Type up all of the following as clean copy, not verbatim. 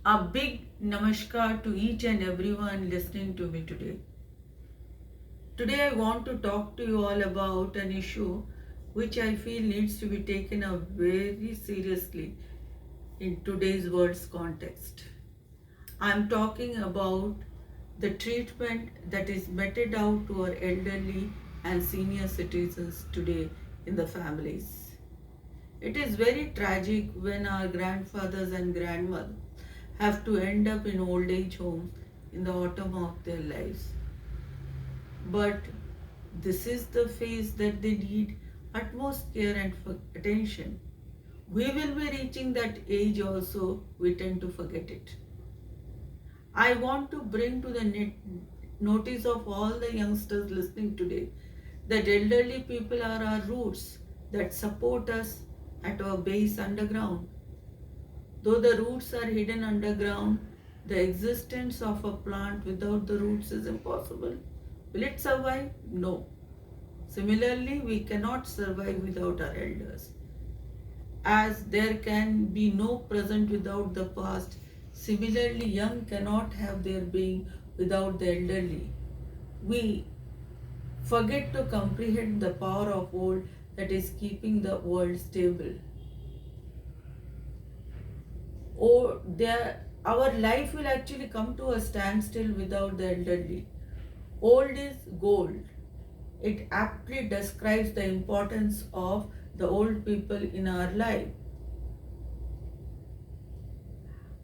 A big namaskar to each and everyone listening to me today. Today, I want to talk to you all about an issue which I feel needs to be taken up very seriously in today's world's context. I'm talking about the treatment that is meted out to our elderly and senior citizens today in the families. It is very tragic when our grandfathers and grandmothers have to end up in old age homes in the autumn of their lives. But this is the phase that they need utmost care and attention. We will be reaching that age also, we tend to forget it. I want to bring to the notice of all the youngsters listening today that elderly people are our roots that support us at our base underground. Though the roots are hidden underground, the existence of a plant without the roots is impossible. Will it survive? No. Similarly, we cannot survive without our elders. As there can be no present without the past, similarly, young cannot have their being without the elderly. We forget to comprehend the power of old that is keeping the world stable. Or our life will actually come to a standstill without the elderly. Old is gold. It aptly describes the importance of the old people in our life.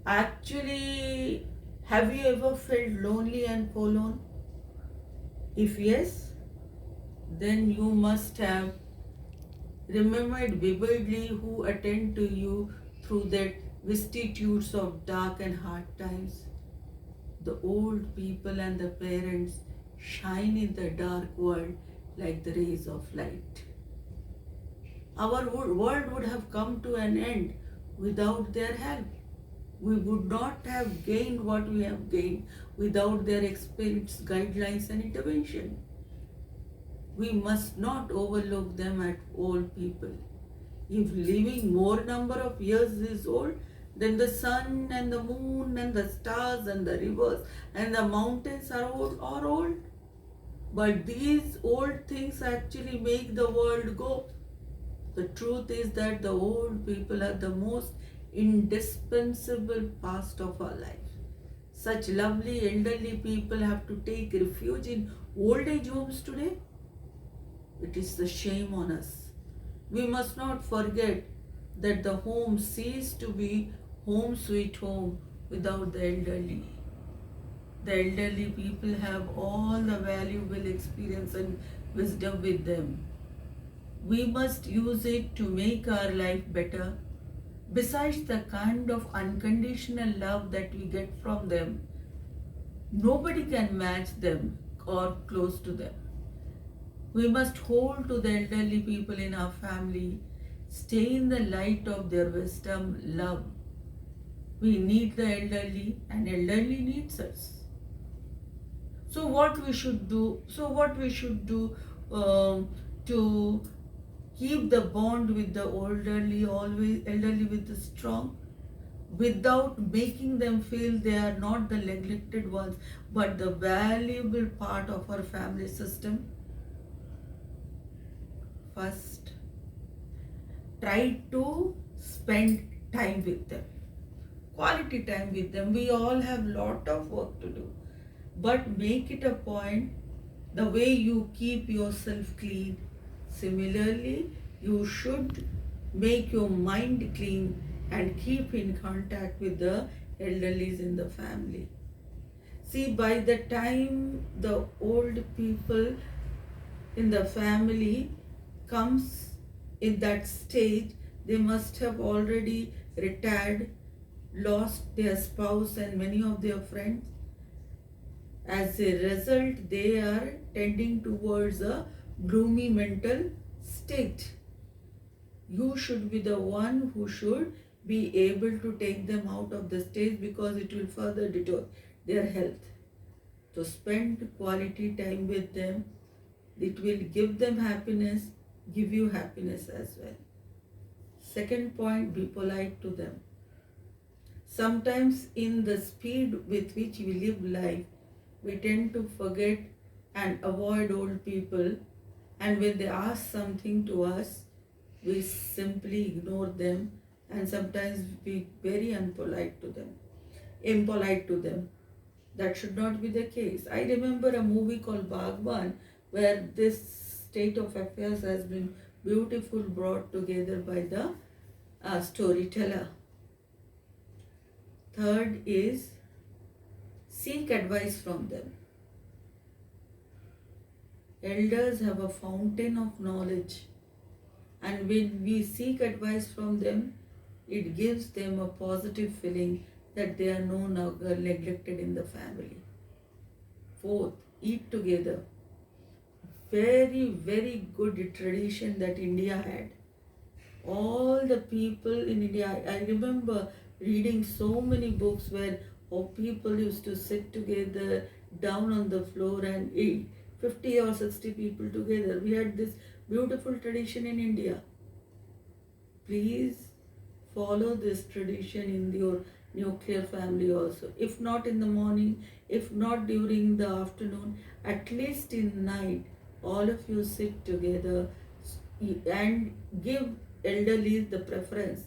Actually, have you ever felt lonely and forlorn? If yes, then you must have remembered vividly who attend to you through that vicissitudes of dark and hard times. The old people and the parents shine in the dark world like the rays of light. Our world would have come to an end without their help. We would not have gained what we have gained without their experience, guidelines, and intervention. We must not overlook them at old people. If living more number of years is old, then the sun and the moon and the stars and the rivers and the mountains are old. But these old things actually make the world go. The truth is that the old people are the most indispensable past of our life. Such lovely elderly people have to take refuge in old age homes today. It is the shame on us. We must not forget that the home ceased to be home sweet home without the elderly. The elderly people have all the valuable experience and wisdom with them. We must use it to make our life better. Besides the kind of unconditional love that we get from them, nobody can match them or close to them. We must hold to the elderly people in our family, stay in the light of their wisdom, love. We need the elderly and elderly needs us. So what we should do? To keep the bond with the elderly, always elderly with the strong, without making them feel they are not the neglected ones, but the valuable part of our family system. First, try to spend time with them, quality time with them. We all have lot of work to do, but make it a point. The way you keep yourself clean, similarly you should make your mind clean and keep in contact with the elderlies in the family. See, by the time the old people in the family comes in that stage, they must have already retired, lost their spouse and many of their friends. As a result, they are tending towards a gloomy mental state. You should be the one who should be able to take them out of the stage, because it will further deter their health. So spend quality time with them. It will give them happiness, give you happiness as well. Second point, be polite to them. Sometimes, in the speed with which we live life, we tend to forget and avoid old people, and when they ask something to us, we simply ignore them and sometimes be very impolite to them. That should not be the case. I remember a movie called Bhagwan where this state of affairs has been beautiful brought together by the storyteller. Third is seek advice from them. Elders have a fountain of knowledge, and when we seek advice from them, it gives them a positive feeling that they are no longer neglected in the family. Fourth, eat together. Very, very good tradition that India had. All the people in India, I remember reading so many books where people used to sit together down on the floor and eat, 50 or 60 people together. We had this beautiful tradition in India. Please follow this tradition in your nuclear family also. If not in the morning, if not during the afternoon, at least in night, all of you sit together and give elderly the preference.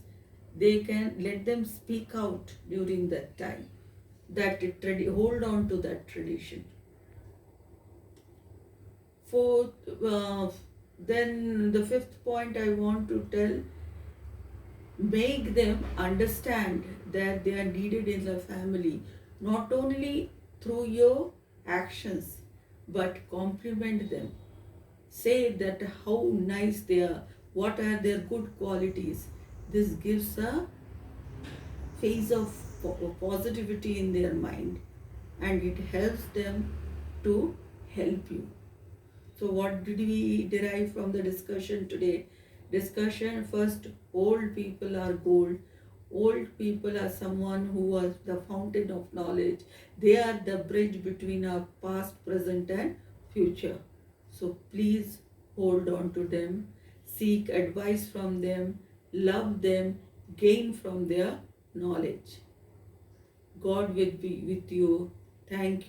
They can let them speak out during that time. Hold on to that tradition. Fourth, then the fifth point I want to tell, make them understand that they are needed in the family, not only through your actions, but compliment them. Say that how nice they are, what are their good qualities. This gives a phase of positivity in their mind, and it helps them to help you. So what did we derive from the discussion today? Discussion first, old people are gold. Old people are someone who was the fountain of knowledge. They are the bridge between our past, present and future. So please hold on to them, seek advice from them, love them, gain from their knowledge. God will be with you. Thank you.